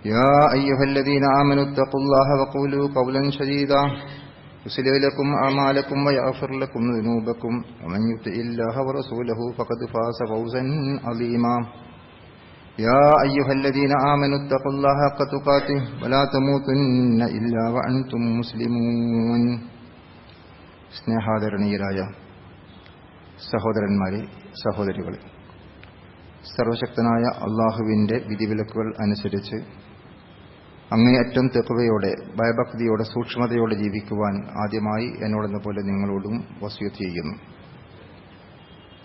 يا أيها الذين آمنوا اتقوا الله وقولوا قولا سديدا يصلح لكم أعمالكم ويغفر لكم ذنوبكم ومن يطع الله ورسوله فقد فاز فوزا عظيما يا أيها الذين آمنوا اتقوا الله حق تقاته ولا تموتن إلا وأنتم مسلمون. സ്നേഹാദരണീയരായ സഹോദരന്മാരെ, സഹോദരികളെ, സർവശക്തനായ അള്ളാഹുവിന്റെ വിധിവിലക്കുകൾ അനുസരിച്ച് അങ്ങേയറ്റം തെഖ്വയോടെ, ഭയഭക്തിയോടെ, സൂക്ഷ്മതയോടെ ജീവിക്കുവാൻ ആദ്യമായി എന്നോടെന്ന പോലെ നിങ്ങളോടും വസിയത്ത് ചെയ്യുന്നു.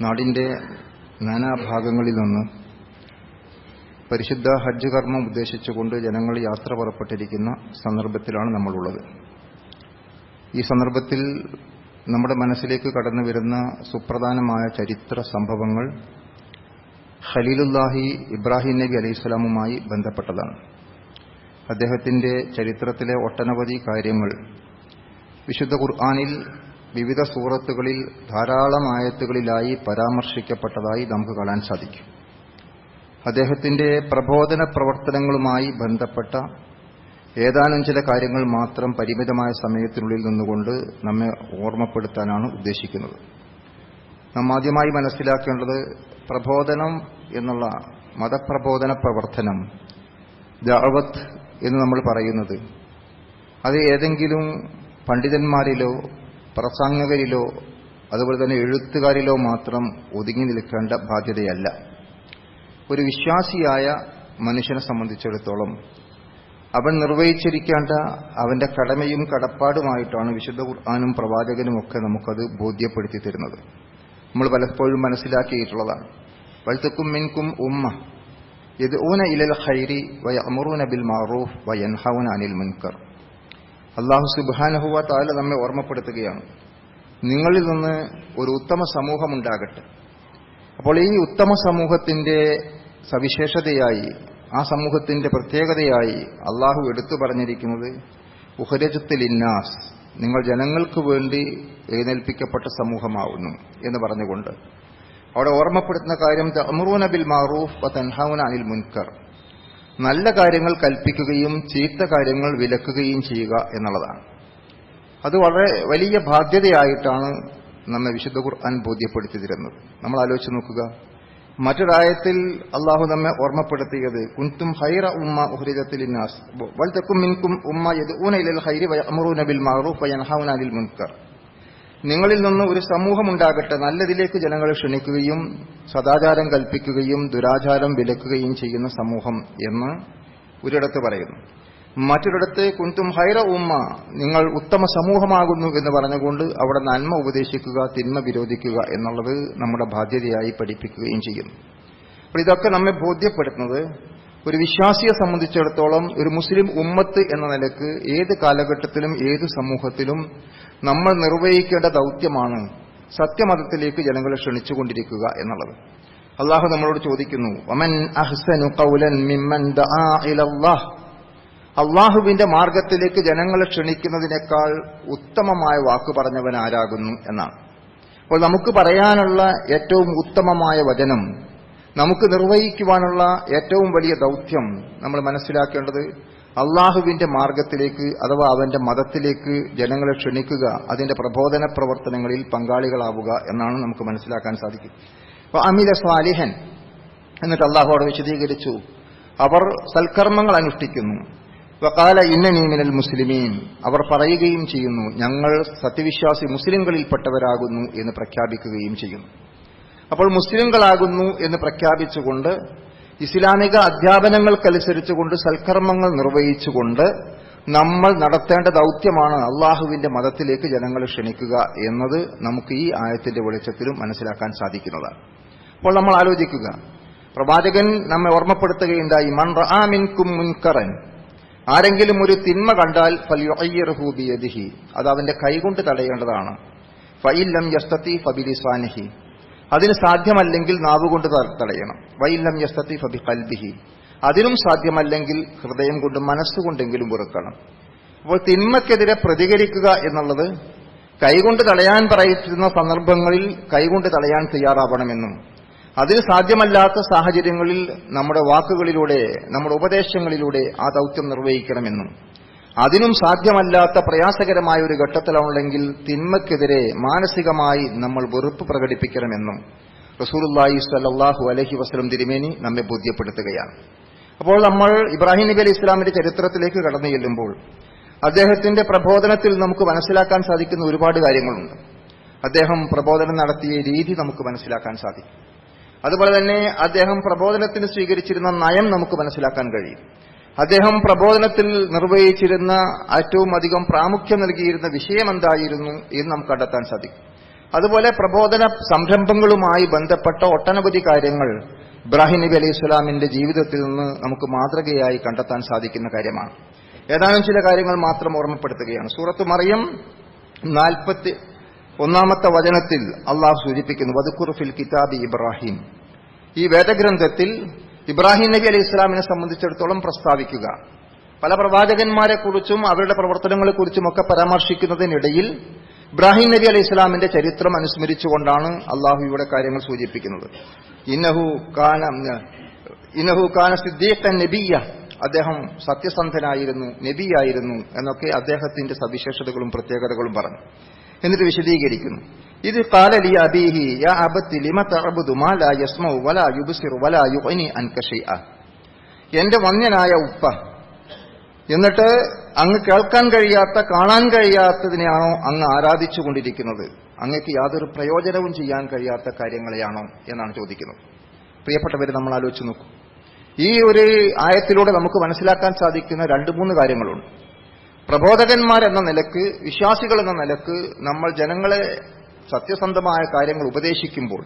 നാടിന്റെ നാനാഭാഗങ്ങളിൽ നിന്ന് പരിശുദ്ധ ഹജ്ജ് കർമ്മം ഉദ്ദേശിച്ചുകൊണ്ട് ജനങ്ങൾ യാത്ര പുറപ്പെട്ടിരിക്കുന്ന സന്ദർഭത്തിലാണ് നമ്മളുള്ളത്. ഈ സന്ദർഭത്തിൽ നമ്മുടെ മനസ്സിലേക്ക് കടന്നു വരുന്ന സുപ്രധാനമായ ചരിത്ര സംഭവങ്ങൾ ഖലീലുല്ലാഹി ഇബ്രാഹിം നബി അലൈഹിസ്സലാമുമായി ബന്ധപ്പെട്ടതാണ്. അദ്ദേഹത്തിന്റെ ചരിത്രത്തിലെ ഒട്ടനവധി കാര്യങ്ങൾ വിശുദ്ധ ഖുർആനിൽ വിവിധ സൂറത്തുകളിൽ ധാരാളം ആയത്തുകളിലായി പരാമർശിക്കപ്പെട്ടതായി നമുക്ക് കാണാൻ സാധിക്കും. അദ്ദേഹത്തിന്റെ പ്രബോധന പ്രവർത്തനങ്ങളുമായി ബന്ധപ്പെട്ട ഏതാനും ചില കാര്യങ്ങൾ മാത്രം പരിമിതമായ സമയത്തിനുള്ളിൽ നിന്നുകൊണ്ട് നമ്മെ ഓർമ്മപ്പെടുത്താനാണ് ഉദ്ദേശിക്കുന്നത്. നാം ആദ്യമായി മനസ്സിലാക്കേണ്ടത്, പ്രബോധനം എന്നുള്ള മതപ്രബോധന പ്രവർത്തനം, ദഅവത്ത് എന്ന് നമ്മൾ പറയുന്നത്, അത് ഏതെങ്കിലും പണ്ഡിതന്മാരിലോ പ്രസംഗകരിലോ അതുപോലെ തന്നെ എഴുത്തുകാരിലോ മാത്രം ഒതുങ്ങി നിൽക്കേണ്ട ബാധ്യതയല്ല. ഒരു വിശ്വാസിയായ മനുഷ്യനെ സംബന്ധിച്ചിടത്തോളം അവൻ നിർവഹിച്ചിരിക്കേണ്ട അവന്റെ കടമയും കടപ്പാടുമായിട്ടാണ് വിശുദ്ധ ഖുർആനും പ്രവാചകനും ഒക്കെ നമുക്കത് ബോധ്യപ്പെടുത്തി തരുന്നത്. നമ്മൾ പലപ്പോഴും മനസ്സിലാക്കിയിട്ടുള്ളതാണ്. വൽതകും മിൻകും ഉമ്മ യദ്ഊന ഇലൽ ഖൈരി വയഅ്മുറൂന ബിൽ മഅറൂഫ് വയൻഹൗന അനിൽ മുൻകർ. അല്ലാഹു സുബ്ഹാനഹു വ തആല നമ്മെ ഓർമ്മപ്പെടുത്തുകയാണ്, നിങ്ങളിൽ നിന്ന് ഒരു ഉത്തമ സമൂഹമുണ്ടാകട്ടെ. അപ്പോൾ ഈ ഉത്തമ സമൂഹത്തിന്റെ സവിശേഷതയായി, ആ സമൂഹത്തിന്റെ പ്രത്യേകതയായി അള്ളാഹു എടുത്തു പറഞ്ഞിരിക്കുന്നത് ഉഖ്രിജത്ത് ലിന്നാസ്, നിങ്ങൾ ജനങ്ങൾക്ക് വേണ്ടി എഴുന്നേൽപ്പിക്കപ്പെട്ട സമൂഹമാവുന്നു എന്ന് പറഞ്ഞുകൊണ്ട് അവിടെ ഓർമ്മപ്പെടുത്തുന്ന കാര്യം തഅ്മുറൂന ബിൽ മഅറൂഫ് വതൻഹൗന അനിൽ മുൻകർ, നല്ല കാര്യങ്ങൾ കൽപ്പിക്കുകയും ചീത്ത കാര്യങ്ങൾ വിലക്കുകയും ചെയ്യുക എന്നുള്ളതാണ്. അത് വളരെ വലിയ ബാധ്യതയായിട്ടാണ് നമ്മെ വിശുദ്ധ ഖുർആൻ ബോധ്യപ്പെടുത്തി തരുന്നത്. നമ്മൾ ആലോചിച്ച് നോക്കുക, മറ്റൊരായത്തിൽ അള്ളാഹു നമ്മെ ഓർമ്മപ്പെടുത്തിയത് കുൻതും ഖൈറ ഉമ്മ ഉഖ്രിജത്ത് ലിന്നാസ് വൽതകും മിൻകും ഉമ്മ യദ്ഊന ഇലൽ ഖൈരി വയഅ്മുറൂന ബിൽ മഅറൂഫ് വയൻഹൗന അനിൽ മുൻകർ. നിങ്ങളിൽ നിന്ന് ഒരു സമൂഹമുണ്ടാകട്ടെ, നല്ലതിലേക്ക് ജനങ്ങളെ ക്ഷണിക്കുകയും സദാചാരം കൽപ്പിക്കുകയും ദുരാചാരം വിലക്കുകയും ചെയ്യുന്ന സമൂഹം എന്ന് ഒരിടത്ത് പറയുന്നു. മറ്റൊരിടത്ത് കുൻതും ഖൈറ ഉമ്മ, നിങ്ങൾ ഉത്തമ സമൂഹമാകുന്നു എന്ന് പറഞ്ഞുകൊണ്ട് അവിടെ നന്മ ഉപദേശിക്കുക, തിന്മ വിരോധിക്കുക എന്നുള്ളത് നമ്മുടെ ബാധ്യതയായി പഠിപ്പിക്കുകയും ചെയ്യുന്നു. അപ്പോൾ ഇതൊക്കെ നമ്മെ ബോധ്യപ്പെടുത്തുന്നത്, ഒരു വിശ്വാസിയെ സംബന്ധിച്ചിടത്തോളം ഒരു മുസ്ലിം ഉമ്മത്ത് എന്ന നിലക്ക് ഏത് കാലഘട്ടത്തിലും ഏത് സമൂഹത്തിലും നമ്മൾ നിർവഹിക്കേണ്ട ദൗത്യമാണ് സത്യമതത്തിലേക്ക് ജനങ്ങളെ ക്ഷണിച്ചുകൊണ്ടിരിക്കുക എന്നുള്ളത്. അള്ളാഹു നമ്മളോട് ചോദിക്കുന്നു, വമൻ അഹ്സനു ഖൗലൻ മിമ്മൻ ദആ ഇലല്ലാഹ്, അള്ളാഹുവിന്റെ മാർഗത്തിലേക്ക് ജനങ്ങളെ ക്ഷണിക്കുന്നതിനേക്കാൾ ഉത്തമമായ വാക്ക് പറഞ്ഞവൻ ആരാകുന്നു എന്നാണ്. അപ്പോൾ നമുക്ക് പറയാനുള്ള ഏറ്റവും ഉത്തമമായ വചനം, നമുക്ക് നിർവഹിക്കുവാനുള്ള ഏറ്റവും വലിയ ദൗത്യം നമ്മൾ മനസ്സിലാക്കേണ്ടത് അള്ളാഹുവിന്റെ മാർഗത്തിലേക്ക് അഥവാ അവന്റെ മതത്തിലേക്ക് ജനങ്ങളെ ക്ഷണിക്കുക, അതിന്റെ പ്രബോധന പ്രവർത്തനങ്ങളിൽ പങ്കാളികളാവുക എന്നാണ് നമുക്ക് മനസ്സിലാക്കാൻ സാധിക്കും. അപ്പോൾ അമില സ്വാലിഹൻ എന്നിട്ട് അള്ളാഹു അവിടെ വിശദീകരിച്ചു, അവർ സൽക്കർമ്മങ്ങൾ അനുഷ്ഠിക്കുന്നു. വഖാല ഇന്നനീ മിനൽ മുസ്ലിമീൻ, അവർ പറയുകയും ചെയ്യുന്നു ഞങ്ങൾ സത്യവിശ്വാസി മുസ്ലിംകളിൽപ്പെട്ടവരാകുന്നു എന്ന് പ്രഖ്യാപിക്കുകയും ചെയ്യുന്നു. അപ്പോൾ മുസ്ലിംകളാകുന്നു എന്ന് പ്രഖ്യാപിച്ചുകൊണ്ട് ഇസ്ലാമിക അധ്യാപനങ്ങൾക്കനുസരിച്ചുകൊണ്ട് സൽക്കർമ്മങ്ങൾ നിർവഹിച്ചുകൊണ്ട് നമ്മൾ നടത്തേണ്ട ദൗത്യമാണ് അള്ളാഹുവിന്റെ മതത്തിലേക്ക് ജനങ്ങളെ ക്ഷണിക്കുക എന്നത് നമുക്ക് ഈ ആയത്തിന്റെ വെളിച്ചത്തിലും മനസ്സിലാക്കാൻ സാധിക്കുന്നതാണ്. അപ്പോൾ നമ്മൾ ആലോചിക്കുക, പ്രവാചകൻ നമ്മെ ഓർമ്മപ്പെടുത്തുകയുണ്ടായി, മൻ റആ മിൻകും മുൻകറൻ, ആരെങ്കിലും ഒരു തിന്മ കണ്ടാൽ ഫൽയുഗയ്യിർഹു ബിയദിഹി, അത് അവന്റെ കൈകൊണ്ട് തടയേണ്ടതാണ്. ഫഇല്ലം യസ്തതി ഫബിലിസാനിഹി, അതിന് സാധ്യമല്ലെങ്കിൽ നാവുകൊണ്ട് തടയണം. വഇല്ലം യസ്തതി ഫബിഖൽബിഹി, അതിനും സാധ്യമല്ലെങ്കിൽ ഹൃദയം കൊണ്ട് മനസ്സുകൊണ്ടെങ്കിലും വെറുക്കണം. അപ്പോൾ തിന്മക്കെതിരെ പ്രതികരിക്കുക എന്നുള്ളത് കൈകൊണ്ട് തടയാൻ പറയുന്ന സന്ദർഭങ്ങളിൽ കൈകൊണ്ട് തടയാൻ തയ്യാറാവണമെന്നും അതിന് സാധ്യമല്ലാത്ത സാഹചര്യങ്ങളിൽ നമ്മുടെ വാക്കുകളിലൂടെ, നമ്മുടെ ഉപദേശങ്ങളിലൂടെ ആ ദൗത്യം നിർവഹിക്കണമെന്നും അതിനും സാധ്യമല്ലാത്ത പ്രയാസകരമായ ഒരു ഘട്ടത്തിലാണെങ്കിൽ തിന്മയ്ക്കെതിരെ മാനസികമായി നമ്മൾ വെറുപ്പ് പ്രകടിപ്പിക്കണമെന്നും റസൂലുള്ളാഹി സ്വല്ലല്ലാഹു അലൈഹി വസല്ലം തിരുമേനി നമ്മെ ബോധ്യപ്പെടുത്തുകയാണ്. അപ്പോൾ നമ്മൾ ഇബ്രാഹിം നബി അലൈഹി ഇസ്ലാമിന്റെ ചരിത്രത്തിലേക്ക് കടന്നു ചെല്ലുമ്പോൾ അദ്ദേഹത്തിന്റെ പ്രബോധനത്തിൽ നമുക്ക് മനസ്സിലാക്കാൻ സാധിക്കുന്ന ഒരുപാട് കാര്യങ്ങളുണ്ട്. അദ്ദേഹം പ്രബോധനം നടത്തിയ രീതി നമുക്ക് മനസ്സിലാക്കാൻ സാധിക്കും. അതുപോലെ തന്നെ അദ്ദേഹം പ്രബോധനത്തിന് സ്വീകരിച്ചിരുന്ന നയം നമുക്ക് മനസ്സിലാക്കാൻ കഴിയും. അദ്ദേഹം പ്രബോധനത്തിൽ നിർവഹിച്ചിരുന്ന ഏറ്റവും അധികം പ്രാമുഖ്യം നൽകിയിരുന്ന വിഷയം എന്തായിരുന്നു എന്ന് നമുക്ക് കണ്ടെത്താൻ സാധിക്കും. അതുപോലെ പ്രബോധന സംരംഭങ്ങളുമായി ബന്ധപ്പെട്ട ഒട്ടനവധി കാര്യങ്ങൾ ഇബ്രാഹിം നബി അലൈഹി സ്വലാമിന്റെ ജീവിതത്തിൽ നിന്ന് നമുക്ക് മാതൃകയായി കണ്ടെത്താൻ സാധിക്കുന്ന കാര്യമാണ്. ഏതാനും ചില കാര്യങ്ങൾ മാത്രം ഓർമ്മപ്പെടുത്തുകയാണ്. സൂറത്ത് മറിയം 41 വചനത്തിൽ അള്ളാഹു സൂചിപ്പിക്കുന്നു, വദ്കുർ ഫിൽ കിതാബി ഇബ്രാഹിം. ഈ വേദഗ്രന്ഥത്തിൽ ഇബ്രാഹിം നബി അലൈഹി ഇസ്ലാമിനെ സംബന്ധിച്ചിടത്തോളം പ്രസ്താവിക്കുക. പല പ്രവാചകന്മാരെ കുറിച്ചും അവരുടെ പ്രവർത്തനങ്ങളെക്കുറിച്ചും ഒക്കെ പരാമർശിക്കുന്നതിനിടയിൽ ഇബ്രാഹിം നബി അലൈഹി ഇസ്ലാമിന്റെ ചരിത്രം അനുസ്മരിച്ചുകൊണ്ടാണ് അള്ളാഹു ഇവിടെ കാര്യങ്ങൾ സൂചിപ്പിക്കുന്നത്. ഇന്നഹു കാന സിദ്ദീഖൻ നബിയ്യ, അദ്ദേഹം സത്യസന്ധനായിരുന്നു, നബിയായിരുന്നു എന്നൊക്കെ അദ്ദേഹത്തിന്റെ സവിശേഷതകളും പ്രത്യേകതകളും പറഞ്ഞു. എന്നിട്ട് വിശദീകരിക്കുന്നു, ഇത് ഖാല ലി അബീഹി യാ അബത്തി ലിമ തഅബുദു മാ ലാ യസ്മഉ വലാ യുബ്സിറു വലാ യുഗ്നി അൻക ശൈഅ. എന്റെ വന്യനായ ഉപ്പ, എന്നിട്ട് അങ്ങ് കേൾക്കാൻ കഴിയാത്ത, കാണാൻ കഴിയാത്തതിനെയാണോ അങ്ങ് ആരാധിച്ചുകൊണ്ടിരിക്കുന്നത്? അങ്ങക്ക് യാതൊരു പ്രയോജനവും ചെയ്യാൻ കഴിയാത്ത കാര്യങ്ങളെയാണോ എന്നാണ് ചോദിക്കുന്നത്. പ്രിയപ്പെട്ടവരെ, നമ്മൾ ആലോചിച്ച് നോക്കൂ. ഈ ഒരു ആയത്തിലൂടെ നമുക്ക് മനസ്സിലാക്കാൻ സാധിക്കുന്ന 2-3 കാര്യങ്ങളുണ്ട്. പ്രബോധകന്മാരെന്ന നിലക്ക്, വിശ്വാസികൾ എന്ന നിലക്ക് നമ്മൾ ജനങ്ങളെ സത്യസന്ധമായ കാര്യങ്ങൾ ഉപദേശിക്കുമ്പോൾ,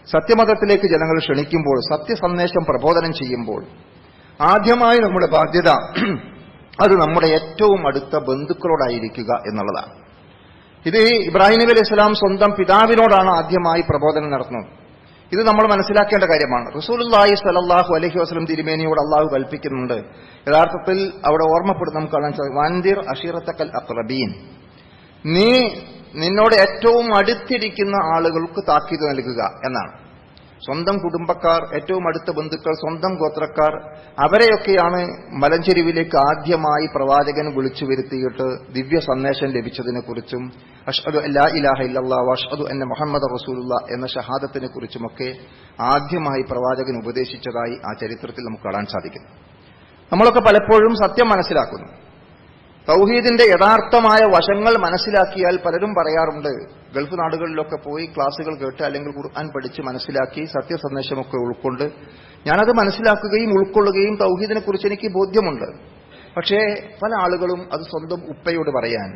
സത്യമതത്തിലേക്ക് ജനങ്ങൾ ക്ഷണിക്കുമ്പോൾ, സത്യസന്ദേശം പ്രബോധനം ചെയ്യുമ്പോൾ ആദ്യമായി നമ്മുടെ ബാധ്യത അത് നമ്മുടെ ഏറ്റവും അടുത്ത ബന്ധുക്കളോടായിരിക്കുക എന്നുള്ളതാണ്. ഇത് ഇബ്രാഹിം നബി അലൈഹി സ്വലാം സ്വന്തം പിതാവിനോടാണ് ആദ്യമായി പ്രബോധനം നടത്തുന്നത്. ഇത് നമ്മൾ മനസ്സിലാക്കേണ്ട കാര്യമാണ്. റസൂലുള്ളാഹി സ്വല്ലല്ലാഹു അലൈഹി വസല്ലം തിരുമേനിയോട് അള്ളാഹു കൽപ്പിക്കുന്നുണ്ട്. യഥാർത്ഥത്തിൽ അവിടെ ഓർമ്മപ്പെടുന്ന നമുക്ക് കാണാൻ സാധിക്കും, വൻദിർ അശീറത്തക്കൽ അഖ്റബീൻ, നീ നിന്നോട് ഏറ്റവും അടുത്തിരിക്കുന്ന ആളുകൾക്ക് താക്കീത് നൽകുക എന്നാണ്. സ്വന്തം കുടുംബക്കാർ, ഏറ്റവും അടുത്ത ബന്ധുക്കൾ, സ്വന്തം ഗോത്രക്കാർ, അവരെയൊക്കെയാണ് മലഞ്ചെരുവിലേക്ക് ആദ്യമായി പ്രവാചകൻ വിളിച്ചു വരുത്തിയിട്ട് ദിവ്യ സന്ദേശം ലഭിച്ചതിനെക്കുറിച്ചും അഷ്ഹദു അല്ലാ ഇലാഹ ഇല്ലല്ലാഹ് വഅഷ്ഹദു അന്ന മുഹമ്മദ റസൂലുള്ളാഹ് എന്ന ഷഹാദത്തിനെ കുറിച്ചുമൊക്കെ ആദ്യമായി പ്രവാചകൻ ഉപദേശിച്ചതായി ആ ചരിത്രത്തിൽ നമുക്ക് കാണാൻ സാധിക്കും. നമ്മളൊക്കെ പലപ്പോഴും സത്യം മനസ്സിലാക്കുന്നു. തൗഹീദിന്റെ യഥാർത്ഥമായ വശങ്ങൾ മനസ്സിലാക്കിയാൽ പലരും പറയാറുണ്ട്, ഗൾഫ് നാടുകളിലൊക്കെ പോയി ക്ലാസുകൾ കേട്ട് അല്ലെങ്കിൽ ഖുർആൻ പഠിച്ച് മനസ്സിലാക്കി സത്യസന്ദേശമൊക്കെ ഉൾക്കൊണ്ട് ഞാനത് മനസ്സിലാക്കുകയും ഉൾക്കൊള്ളുകയും തൗഹീദിനെ കുറിച്ച് എനിക്ക് ബോധ്യമുണ്ട്. പക്ഷേ പല ആളുകളും അത് സ്വന്തം ഉപ്പയോട് പറയാൻ,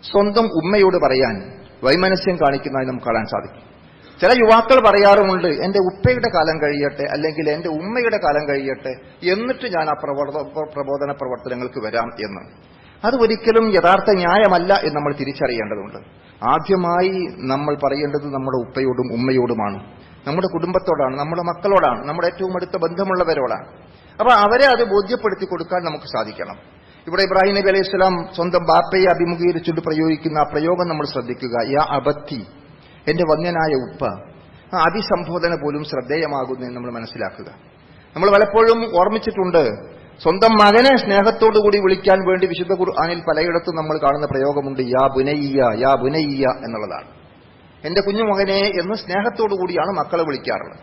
സ്വന്തം ഉമ്മയോട് പറയാൻ വൈമനസ്യം കാണിക്കുന്നതായി നമുക്ക് കാണാൻ സാധിക്കും. ചില യുവാക്കൾ പറയാറുമുണ്ട്, എന്റെ ഉപ്പയുടെ കാലം കഴിയട്ടെ അല്ലെങ്കിൽ എന്റെ ഉമ്മയുടെ കാലം കഴിയട്ടെ എന്നിട്ട് ഞാൻ ആ പ്രബോധന പ്രവർത്തനങ്ങൾക്ക് വരാം എന്ന്. അത് ഒരിക്കലും യഥാർത്ഥ ന്യായമല്ല എന്ന് നമ്മൾ തിരിച്ചറിയേണ്ടതുണ്ട്. ആദ്യമായി നമ്മൾ പറയേണ്ടത് നമ്മുടെ ഉപ്പയോടും ഉമ്മയോടുമാണ്, നമ്മുടെ കുടുംബത്തോടാണ്, നമ്മുടെ മക്കളോടാണ്, നമ്മുടെ ഏറ്റവും അടുത്ത ബന്ധമുള്ളവരോടാണ്. അപ്പൊ അവരെ അത് ബോധ്യപ്പെടുത്തി കൊടുക്കാൻ നമുക്ക് സാധിക്കണം. ഇവിടെ ഇബ്രാഹിം നബി അലൈഹി സ്വലാം സ്വന്തം ബാപ്പയെ അഭിമുഖീകരിച്ചുകൊണ്ട് പ്രയോഗിക്കുന്ന ആ പ്രയോഗം നമ്മൾ ശ്രദ്ധിക്കുക. യാ അബത്തി, എന്റെ വന്യനായ ഉപ്പ. ആ അഭിസംബോധന പോലും ശ്രദ്ധേയമാകുന്നു എന്ന് നമ്മൾ മനസ്സിലാക്കുക. നമ്മൾ പലപ്പോഴും ഓർമ്മിച്ചിട്ടുണ്ട്, സ്വന്തം മകനെ സ്നേഹത്തോടുകൂടി വിളിക്കാൻ വേണ്ടി വിശുദ്ധ ഖുർആനിൽ പലയിടത്തും നമ്മൾ കാണുന്ന പ്രയോഗമുണ്ട്, യാ ബുനയ്യ, യാ ബുനയ്യ എന്നുള്ളതാണ്. എന്റെ കുഞ്ഞുമകനെ എന്ന് സ്നേഹത്തോടുകൂടിയാണ് മക്കളെ വിളിക്കാറുള്ളത്.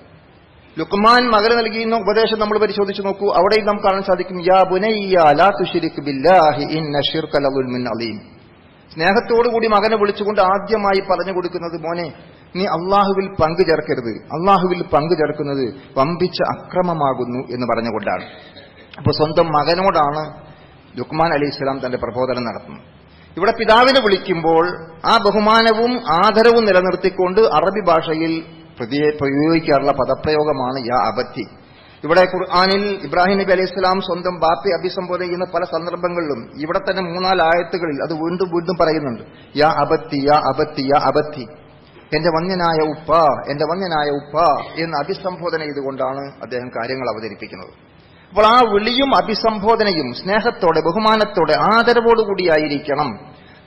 ലുക്മാൻ മകന് നൽകിയിരുന്ന ഉപദേശം നമ്മൾ പരിശോധിച്ച് നോക്കൂ. അവിടെയും നമുക്ക് കാണാൻ സാധിക്കും, യാ ബുനയ്യ ലാ തുശ്രിക് ബില്ലാഹി ഇന്ന ശിർക ലദുൽമുൻ അലീം. സ്നേഹത്തോടുകൂടി മകനെ വിളിച്ചുകൊണ്ട് ആദ്യമായി പറഞ്ഞു കൊടുക്കുന്നത്, മോനെ നീ അള്ളാഹുവിൽ പങ്കു ചേർക്കരുത്, അള്ളാഹുവിൽ പങ്കു ചേർക്കുന്നത് വമ്പിച്ച അക്രമമാകുന്നു എന്ന് പറഞ്ഞുകൊണ്ടാണ്. അപ്പൊ സ്വന്തം മകനോടാണ് ലുക്മാൻ അലൈഹിസ്സലാം തന്റെ പ്രബോധനം നടത്തുന്നത്. ഇവിടെ പിതാവിനെ വിളിക്കുമ്പോൾ ആ ബഹുമാനവും ആദരവും നിലനിർത്തിക്കൊണ്ട് അറബി ഭാഷയിൽ പ്രയോഗിക്കാറുള്ള പദപ്രയോഗമാണ് യാ അബത്തി. ഇവിടെ ഖുർആനിൽ ഇബ്രാഹിം നബി അലൈഹിസ്സലാം സ്വന്തം ബാപ്പയെ അഭിസംബോധന ചെയ്യുന്ന പല സന്ദർഭങ്ങളിലും ഇവിടെ തന്നെ 3-4 ആയത്തുകളിൽ അത് വീണ്ടും വീണ്ടും പറയുന്നുണ്ട്, യാ അബത്തി, യാ അബത്തി, യാ അബത്തി, എന്റെ വന്യനായ ഉപ്പ, എന്റെ വന്യനായ ഉപ്പ എന്ന് അഭിസംബോധന ചെയ്തുകൊണ്ടാണ് അദ്ദേഹം കാര്യങ്ങൾ അവതരിപ്പിക്കുന്നത്. അപ്പോൾ ആ വിളിയും അഭിസംബോധനയും സ്നേഹത്തോടെ, ബഹുമാനത്തോടെ, ആദരവോടുകൂടിയായിരിക്കണം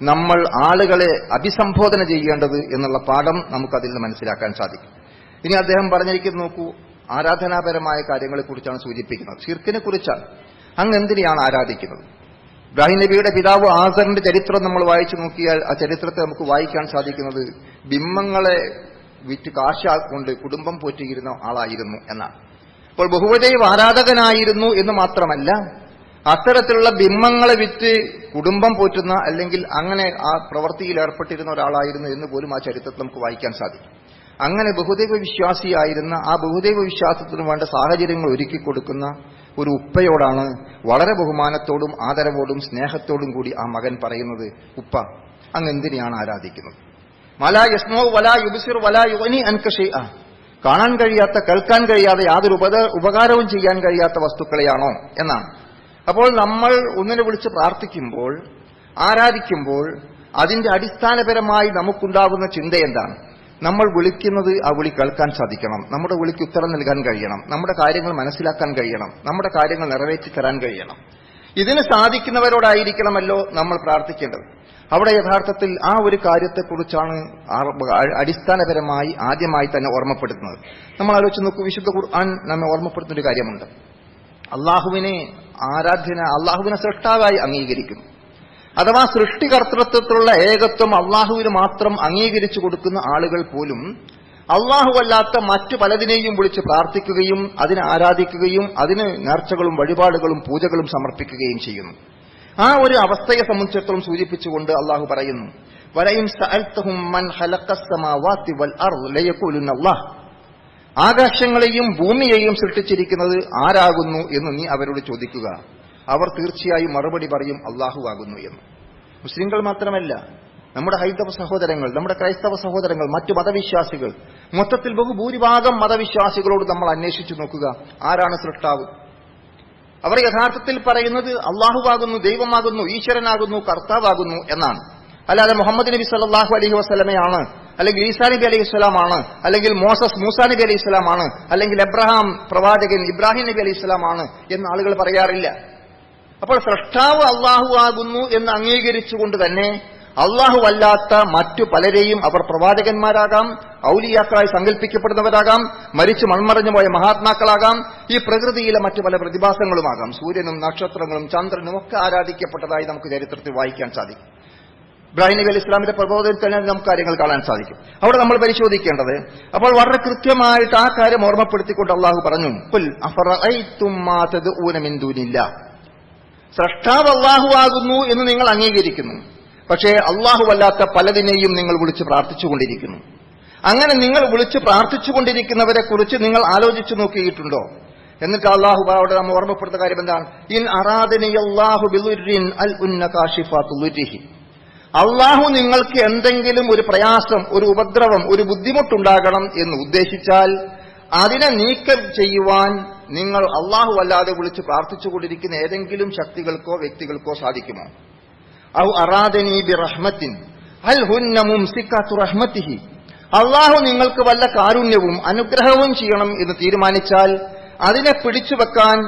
നമ്മൾ ആളുകളെ അഭിസംബോധന ചെയ്യേണ്ടത് എന്നുള്ള പാഠം നമുക്കതിൽ നിന്ന് മനസ്സിലാക്കാൻ സാധിക്കും. ഇനി അദ്ദേഹം പറഞ്ഞിരിക്കുന്നത് നോക്കൂ, ആരാധനാപരമായ കാര്യങ്ങളെക്കുറിച്ചാണ് സൂചിപ്പിക്കുന്നത്, ഷിർക്കിനെ കുറിച്ചാണ്. അങ്ങ് എന്തിനെയാണ് ആരാധിക്കുന്നത്? ഇബ്രാഹിം നബിയുടെ പിതാവ് ആസറിന്റെ ചരിത്രം നമ്മൾ വായിച്ചു നോക്കിയാൽ ആ ചരിത്രത്തെ നമുക്ക് വായിക്കാൻ സാധിക്കുന്നത് ബിംബങ്ങളെ വിറ്റ് കാശാക്കൊണ്ട് കുടുംബം പോറ്റിയിരുന്ന ആളായിരുന്നു എന്നാണ്. അപ്പോൾ ബഹുദൈവ ആരാധകനായിരുന്നു എന്ന് മാത്രമല്ല, അത്തരത്തിലുള്ള ബിംബങ്ങളെ വിറ്റ് കുടുംബം പോറ്റുന്ന അല്ലെങ്കിൽ അങ്ങനെ ആ പ്രവൃത്തിയിൽ ഏർപ്പെട്ടിരുന്ന ഒരാളായിരുന്നു എന്ന് പോലും ആ ചരിത്രത്തിൽ നമുക്ക് വായിക്കാൻ സാധിക്കും. അങ്ങനെ ബഹുദൈവ വിശ്വാസിയായിരുന്ന, ആ ബഹുദൈവ വിശ്വാസത്തിന് വേണ്ട സാഹചര്യങ്ങൾ ഒരുക്കി കൊടുക്കുന്ന ഒരു ഉപ്പയോടാണ് വളരെ ബഹുമാനത്തോടും ആദരവോടും സ്നേഹത്തോടും കൂടി ആ മകൻ പറയുന്നത്, ഉപ്പ അങ്ങ് എന്തിനെയാണ് ആരാധിക്കുന്നത്? മലാ യസ്മഉ വലാ യുബ്സിറു വലാ യുഗ്നി അൻക ശൈഅ, കാണാൻ കഴിയാത്ത, കേൾക്കാൻ കഴിയാതെ, യാതൊരു ഉപകാരവും ചെയ്യാൻ കഴിയാത്ത വസ്തുക്കളെയാണോ എന്നാണ്. അപ്പോൾ നമ്മൾ ഒന്നിനെ വിളിച്ച് പ്രാർത്ഥിക്കുമ്പോൾ, ആരാധിക്കുമ്പോൾ അതിന്റെ അടിസ്ഥാനപരമായി നമുക്കുണ്ടാകുന്ന ചിന്ത എന്താണ്? നമ്മൾ വിളിക്കുന്നത് ആ വിളി കേൾക്കാൻ സാധിക്കണം, നമ്മുടെ വിളിക്ക് ഉത്തരം നൽകാൻ കഴിയണം, നമ്മുടെ കാര്യങ്ങൾ മനസ്സിലാക്കാൻ കഴിയണം, നമ്മുടെ കാര്യങ്ങൾ നിറവേറ്റി തരാൻ കഴിയണം. ഇതിന് സാധിക്കുന്നവരോടായിരിക്കണമല്ലോ നമ്മൾ പ്രാർത്ഥിക്കേണ്ടത്. അവിടെ യഥാർത്ഥത്തിൽ ആ ഒരു കാര്യത്തെക്കുറിച്ചാണ് അടിസ്ഥാനപരമായി ആദ്യമായി തന്നെ ഓർമ്മപ്പെടുത്തുന്നത്. നമ്മൾ ആലോചിച്ച് നോക്കൂ, വിശുദ്ധ ഖുർആൻ നമ്മെ ഓർമ്മപ്പെടുത്തുന്ന ഒരു കാര്യമുണ്ട്. അള്ളാഹുവിനെ സൃഷ്ടാവായി അംഗീകരിക്കുന്നു. അഥവാ സൃഷ്ടികർത്തൃത്വത്തിലുള്ള ഏകത്വം അള്ളാഹുവിന് മാത്രം അംഗീകരിച്ചു കൊടുക്കുന്ന ആളുകൾ പോലും അള്ളാഹുവല്ലാത്ത മറ്റു പലതിനെയും വിളിച്ച് പ്രാർത്ഥിക്കുകയും അതിനെ ആരാധിക്കുകയും അതിന് നേർച്ചകളും വഴിപാടുകളും പൂജകളും സമർപ്പിക്കുകയും ചെയ്യുന്നു. ആ ഒരു അവസ്ഥയെ സംബന്ധിച്ചിടത്തോളം സൂചിപ്പിച്ചുകൊണ്ട് അള്ളാഹു പറയുന്നു, വലഇൻ സഅൽതഹും മൻ ഖലഖസ് സമാവാതി വൽ അർദ് ലയഖൂലുന അല്ലാഹ്, ആകാശങ്ങളെയും ഭൂമിയെയും സൃഷ്ടിച്ചിരിക്കുന്നത് ആരാകുന്നു എന്ന് നീ അവരോട് ചോദിക്കുക, അവർ തീർച്ചയായും മറുപടി പറയും അള്ളാഹു ആകുന്നു എന്ന്. മുസ്ലിങ്ങൾ മാത്രമല്ല, നമ്മുടെ ഹൈന്ദവ സഹോദരങ്ങൾ, നമ്മുടെ ക്രൈസ്തവ സഹോദരങ്ങൾ, മറ്റു മതവിശ്വാസികൾ, മൊത്തത്തിൽ ബഹുഭൂരിഭാഗം മതവിശ്വാസികളോട് നമ്മൾ അന്വേഷിച്ചു നോക്കുക, ആരാണ് സൃഷ്ടാവ്? അവർ യഥാർത്ഥത്തിൽ പറയുന്നത് അള്ളാഹുവാകുന്നു, ദൈവമാകുന്നു, ഈശ്വരനാകുന്നു, കർത്താവാകുന്നു എന്നാണ്. അല്ലാതെ മുഹമ്മദ് നബി സല്ലല്ലാഹു അലൈഹി വസല്ലമയാണ്, അല്ലെങ്കിൽ ഈസാ നബി അലൈഹി സ്വലാമാണ്, അല്ലെങ്കിൽ മൂസാ നബി അലൈഹി സ്വലാമാണ്, അല്ലെങ്കിൽ എബ്രഹാം പ്രവാചകൻ ഇബ്രാഹിം നബി അലൈഹി സ്വലാമാണ് എന്ന് ആളുകൾ പറയാറില്ല. അപ്പോൾ സൃഷ്ടാവ് അള്ളാഹു ആകുന്നു എന്ന് അംഗീകരിച്ചുകൊണ്ട് തന്നെ അള്ളാഹു അല്ലാത്ത മറ്റു പലരെയും അവർ പ്രവാചകന്മാരാകാം, ഔലിയാക്കളായി സങ്കല്പിക്കപ്പെടുന്നവരാകാം, മരിച്ചു മൺമറഞ്ഞു പോയ മഹാത്മാക്കളാകാം, ഈ പ്രകൃതിയിലെ മറ്റു പല പ്രതിഭാസങ്ങളുമാകാം, സൂര്യനും നക്ഷത്രങ്ങളും ചന്ദ്രനും ഒക്കെ ആരാധിക്കപ്പെട്ടതായി നമുക്ക് ചരിത്രത്തിൽ വായിക്കാൻ സാധിക്കും. ഇബ്രാഹിം നബി അലൈഹി ഇസ്ലാമിന്റെ പ്രബോധനത്തിൽ തന്നെ നമുക്ക് കാര്യങ്ങൾ കാണാൻ സാധിക്കും. അവിടെ നമ്മൾ പരിശോധിക്കേണ്ടത്, അപ്പോൾ വളരെ കൃത്യമായിട്ട് ആ കാര്യം ഓർമ്മപ്പെടുത്തിക്കൊണ്ട് അള്ളാഹു പറഞ്ഞു, ഖുൽ അഫറഅയ്തും മാ തദ്ഊന മിൻ ദൂനില്ലാഹ്, സൃഷ്ടാവ് അള്ളാഹു ആകുന്നു എന്ന് നിങ്ങൾ അംഗീകരിക്കുന്നു, പക്ഷേ അള്ളാഹുവല്ലാത്ത പലതിനെയും നിങ്ങൾ വിളിച്ച് പ്രാർത്ഥിച്ചുകൊണ്ടിരിക്കുന്നു. അങ്ങനെ നിങ്ങൾ വിളിച്ച് പ്രാർത്ഥിച്ചുകൊണ്ടിരിക്കുന്നവരെ കുറിച്ച് നിങ്ങൾ ആലോചിച്ചു നോക്കിയിട്ടുണ്ടോ? എന്നിട്ട് അള്ളാഹു അവിടെ നമ്മൾ ഓർമ്മപ്പെടുത്ത കാര്യം എന്താണ്? ഇൻ അറാദനിയല്ലാഹു ബിദുർരിൻ അൽ ഉന്ന കാശിഫാതു ദുർരിഹി, അള്ളാഹു നിങ്ങൾക്ക് എന്തെങ്കിലും ഒരു പ്രയാസം, ഒരു ഉപദ്രവം, ഒരു ബുദ്ധിമുട്ടുണ്ടാകണം എന്ന് ഉദ്ദേശിച്ചാൽ അതിനെ നീക്കം ചെയ്യുവാൻ നിങ്ങൾ അള്ളാഹു അല്ലാതെ വിളിച്ച് പ്രാർത്ഥിച്ചുകൊണ്ടിരിക്കുന്ന ഏതെങ്കിലും ശക്തികൾക്കോ വ്യക്തികൾക്കോ സാധിക്കുമോ? ഔ അറാദനി ബിറഹ്മത്തിൻ ഹൽ ഹുന്ന മുംസികാതു റഹ്മതിഹി, അള്ളാഹു നിങ്ങൾക്ക് വല്ല കാരുണ്യവും അനുഗ്രഹവും ചെയ്യണം എന്ന് തീരുമാനിച്ചാൽ അതിനെ പിടിച്ചുവെക്കാൻ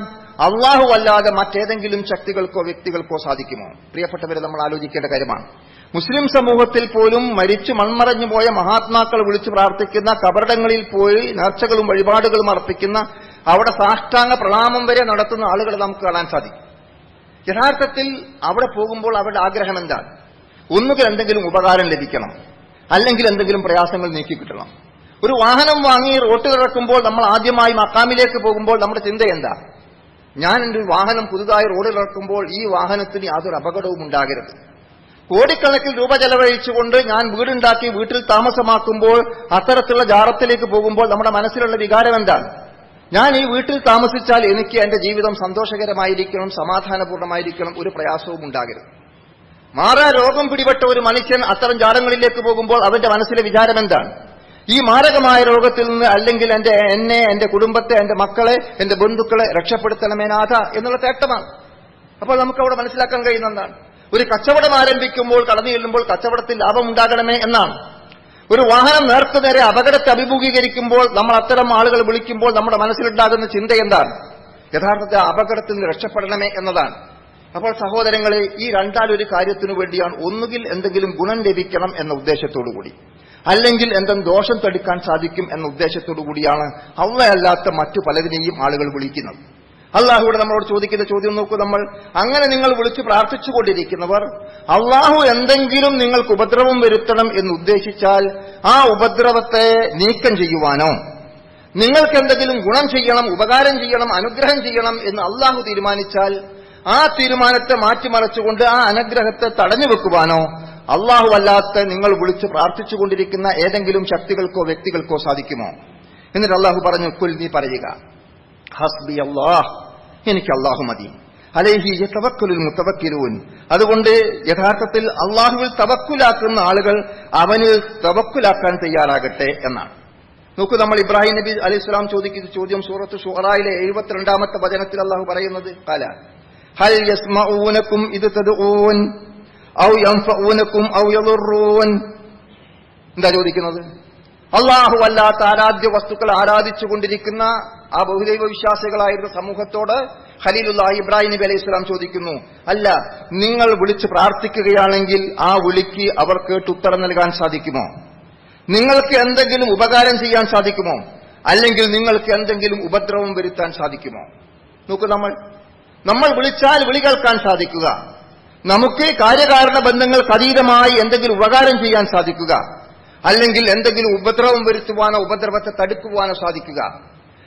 അള്ളാഹു അല്ലാതെ മറ്റേതെങ്കിലും ശക്തികൾക്കോ വ്യക്തികൾക്കോ സാധിക്കുമോ? പ്രിയപ്പെട്ടവരെ, നമ്മൾ ആലോചിക്കേണ്ട കാര്യമാണ്. മുസ്ലിം സമൂഹത്തിൽ പോലും മരിച്ചു മൺമറഞ്ഞു പോയ മഹാത്മാക്കൾ വിളിച്ചു പ്രാർത്ഥിക്കുന്ന, കബറിടങ്ങളിൽ പോയി നേർച്ചകളും വഴിപാടുകളും അർപ്പിക്കുന്ന, അവിടെ സാഷ്ടാംഗ പ്രണാമം വരെ നടത്തുന്ന ആളുകളെ നമുക്ക് കാണാൻ സാധിക്കും. യഥാർത്ഥത്തിൽ അവിടെ പോകുമ്പോൾ അവരുടെ ആഗ്രഹം എന്താണ്? ഒന്നുകിൽ എന്തെങ്കിലും ഉപകാരം ലഭിക്കണം, അല്ലെങ്കിൽ എന്തെങ്കിലും പ്രയാസങ്ങൾ നീക്കിക്കിട്ടണം. ഒരു വാഹനം വാങ്ങി റോട്ടിലിറക്കുമ്പോൾ നമ്മൾ ആദ്യമായി മക്കാമിലേക്ക് പോകുമ്പോൾ നമ്മുടെ ചിന്ത എന്താ? ഞാൻ എൻ്റെ വാഹനം പുതുതായി റോഡിലിറക്കുമ്പോൾ ഈ വാഹനത്തിന് യാതൊരു അപകടവും ഉണ്ടാകരുത്. കോടിക്കണക്കിൽ രൂപ ചെലവഴിച്ചുകൊണ്ട് ഞാൻ വീടുണ്ടാക്കി വീട്ടിൽ താമസമാക്കുമ്പോൾ അത്തരത്തിലുള്ള ജാറത്തിലേക്ക് പോകുമ്പോൾ നമ്മുടെ മനസ്സിലുള്ള വികാരം എന്താണ്? ഞാൻ ഈ വീട്ടിൽ താമസിച്ചാൽ എനിക്ക് എന്റെ ജീവിതം സന്തോഷകരമായിരിക്കണം, സമാധാനപൂർണ്ണമായിരിക്കണം, ഒരു പ്രയാസവും ഉണ്ടാകരുത്. മാറാ രോഗം പിടിപെട്ട ഒരു മനുഷ്യൻ അത്തരം ജാറങ്ങളിലേക്ക് പോകുമ്പോൾ അവന്റെ മനസ്സിലെ വിചാരം എന്താണ്? ഈ മാരകമായ രോഗത്തിൽ നിന്ന് അല്ലെങ്കിൽ എന്നെ, എന്റെ കുടുംബത്തെ, എന്റെ മക്കളെ, എന്റെ ബന്ധുക്കളെ രക്ഷപ്പെടുത്തണമേ നാഥ എന്നുള്ള തേട്ടമാണ്. അപ്പോൾ നമുക്ക് അവിടെ മനസ്സിലാക്കാൻ കഴിയുന്ന എന്താണ്? ഒരു കച്ചവടം ആരംഭിക്കുമ്പോൾ, കടന്നു ചെല്ലുമ്പോൾ കച്ചവടത്തിൽ ലാഭം ഉണ്ടാകണമേ എന്നാണ്. ഒരു വാഹനം നേർക്കുനേരെ അപകടത്തെ അഭിമുഖീകരിക്കുമ്പോൾ നമ്മൾ അത്തരം ആളുകൾ വിളിക്കുമ്പോൾ നമ്മുടെ മനസ്സിലുണ്ടാകുന്ന ചിന്ത എന്താണ്? യഥാർത്ഥത്തിൽ അപകടത്തിൽ നിന്ന് രക്ഷപ്പെടണമേ എന്നതാണ്. അപ്പോൾ സഹോദരങ്ങളെ, ഈ രണ്ടാലൊരു കാര്യത്തിനു വേണ്ടിയാണ് ഒന്നുകിൽ എന്തെങ്കിലും ഗുണം ലഭിക്കണം എന്ന ഉദ്ദേശത്തോടുകൂടി, അല്ലെങ്കിൽ എന്തെങ്കിലും ദോഷം തടുക്കാൻ സാധിക്കും എന്ന ഉദ്ദേശത്തോടു കൂടിയാണ് അല്ലാത്ത മറ്റു പലതിനെയും ആളുകൾ വിളിക്കുന്നത്. അള്ളാഹുവിടെ നമ്മളോട് ചോദിക്കുന്ന ചോദ്യം നോക്കൂ. നമ്മൾ അങ്ങനെ നിങ്ങൾ വിളിച്ച് പ്രാർത്ഥിച്ചുകൊണ്ടിരിക്കുന്നവർ അള്ളാഹു എന്തെങ്കിലും നിങ്ങൾക്ക് ഉപദ്രവം വരുത്തണം എന്ന് ഉദ്ദേശിച്ചാൽ ആ ഉപദ്രവത്തെ നീക്കം ചെയ്യുവാനോ നിങ്ങൾക്ക് എന്തെങ്കിലും ഗുണം ചെയ്യണം, ഉപകാരം ചെയ്യണം, അനുഗ്രഹം ചെയ്യണം എന്ന് അള്ളാഹു തീരുമാനിച്ചാൽ ആ തീരുമാനത്തെ മാറ്റിമറിച്ചുകൊണ്ട് ആ അനുഗ്രഹത്തെ തടഞ്ഞു വെക്കുവാനോ അള്ളാഹു അല്ലാത്ത നിങ്ങൾ വിളിച്ച് പ്രാർത്ഥിച്ചുകൊണ്ടിരിക്കുന്ന ഏതെങ്കിലും ശക്തികൾക്കോ വ്യക്തികൾക്കോ സാധിക്കുമോ? എന്നിട്ട് അള്ളാഹു പറഞ്ഞു, കുൽ, നീ പറയുക, ഹസ്ബി അല്ലാഹ്, എനിക്ക് അള്ളാഹു മതി, അലൈഹി യതവക്കലുൽ മുതവക്കിലൂൻ, അതുകൊണ്ട് യഥാർത്ഥത്തിൽ അള്ളാഹുവിൽ തവക്കുലാക്കുന്ന ആളുകൾ അവനിൽ തവക്കുലാക്കാൻ തയ്യാറാകട്ടെ എന്നാണ്. നോക്കൂ, നമ്മൾ ഇബ്രാഹിം നബി അലൈഹിസ്സലാം ചോദിക്കുന്ന ചോദ്യം സൂറത്ത് ശുഅറയിലെ 72-ാമത്തെ വചനത്തിൽ അള്ളാഹു പറയുന്നത്, ഖാല ഹൽ യസ്മഊനകും ഇദ് തദ്ഊൻ ഔ യൻഫഊനകും ഔ യദുറൂൻ. എന്താ ചോദിക്കുന്നത്? അള്ളാഹു അല്ലാത്ത ആരാധ്യ വസ്തുക്കൾ ആരാധിച്ചുകൊണ്ടിരിക്കുന്ന ആ ബഹുദൈവ വിശ്വാസികളായിരുന്ന സമൂഹത്തോട് ഖലീലുല്ലാഹി ഇബ്രാഹിം നബി അലൈഹി സ്വലാം ചോദിക്കുന്നു, അല്ല, നിങ്ങൾ വിളിച്ച് പ്രാർത്ഥിക്കുകയാണെങ്കിൽ ആ വിളിക്ക് അവർ കേട്ടുത്തരം നൽകാൻ സാധിക്കുമോ? നിങ്ങൾക്ക് എന്തെങ്കിലും ഉപകാരം ചെയ്യാൻ സാധിക്കുമോ? അല്ലെങ്കിൽ നിങ്ങൾക്ക് എന്തെങ്കിലും ഉപദ്രവം വരുത്താൻ സാധിക്കുമോ? നോക്കൂ, നമ്മൾ വിളിച്ചാൽ വിളി കേൾക്കാൻ സാധിക്കുക, നമുക്ക് കാര്യകാരണ ബന്ധങ്ങൾക്ക് അതീതമായി എന്തെങ്കിലും ഉപകാരം ചെയ്യാൻ സാധിക്കുക, അല്ലെങ്കിൽ എന്തെങ്കിലും ഉപദ്രവം വരുത്തുവാനോ ഉപദ്രവത്തെ തടുക്കുവാനോ സാധിക്കുക.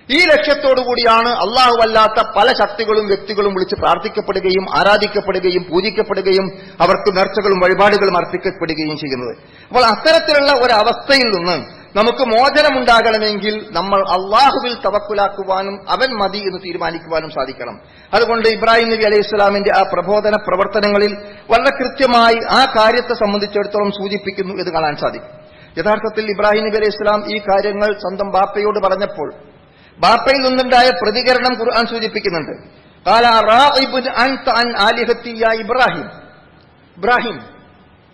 ഈ ലക്ഷ്യത്തോടുകൂടിയാണ് അള്ളാഹു അല്ലാത്ത പല ശക്തികളും വ്യക്തികളും വിളിച്ച് പ്രാർത്ഥിക്കപ്പെടുകയും ആരാധിക്കപ്പെടുകയും പൂജിക്കപ്പെടുകയും അവർക്ക് നേർച്ചകളും വഴിപാടുകളും അർപ്പിക്കപ്പെടുകയും ചെയ്യുന്നത്. അപ്പോൾ അത്തരത്തിലുള്ള ഒരവസ്ഥയിൽ നിന്ന് നമുക്ക് മോചനമുണ്ടാകണമെങ്കിൽ നമ്മൾ അള്ളാഹുവിൽ തവക്കുലാക്കുവാനും അവൻ മതി എന്ന് തീരുമാനിക്കുവാനും സാധിക്കണം. അതുകൊണ്ട് ഇബ്രാഹിം നബി അലൈഹി സ്വലാമിന്റെ ആ പ്രബോധന പ്രവർത്തനങ്ങളിൽ വളരെ കൃത്യമായി ആ കാര്യത്തെ സംബന്ധിച്ചിടത്തോളം സൂചിപ്പിക്കുന്നു എന്ന് കാണാൻ സാധിക്കും. യഥാർത്ഥത്തിൽ ഇബ്രാഹിം നബി അലൈഹി സ്വലാം ഈ കാര്യങ്ങൾ സ്വന്തം ബാപ്പയോട് പറഞ്ഞപ്പോൾ ബാപ്പയിൽ നിന്നുണ്ടായ പ്രതികരണം ഖുർആൻ സൂചിപ്പിക്കുന്നുണ്ട്. ഖാല റാഇബുൻ അൻത അൻ ആലിഹത്തി യാ ഇബ്രാഹിം, ഇബ്രാഹിം,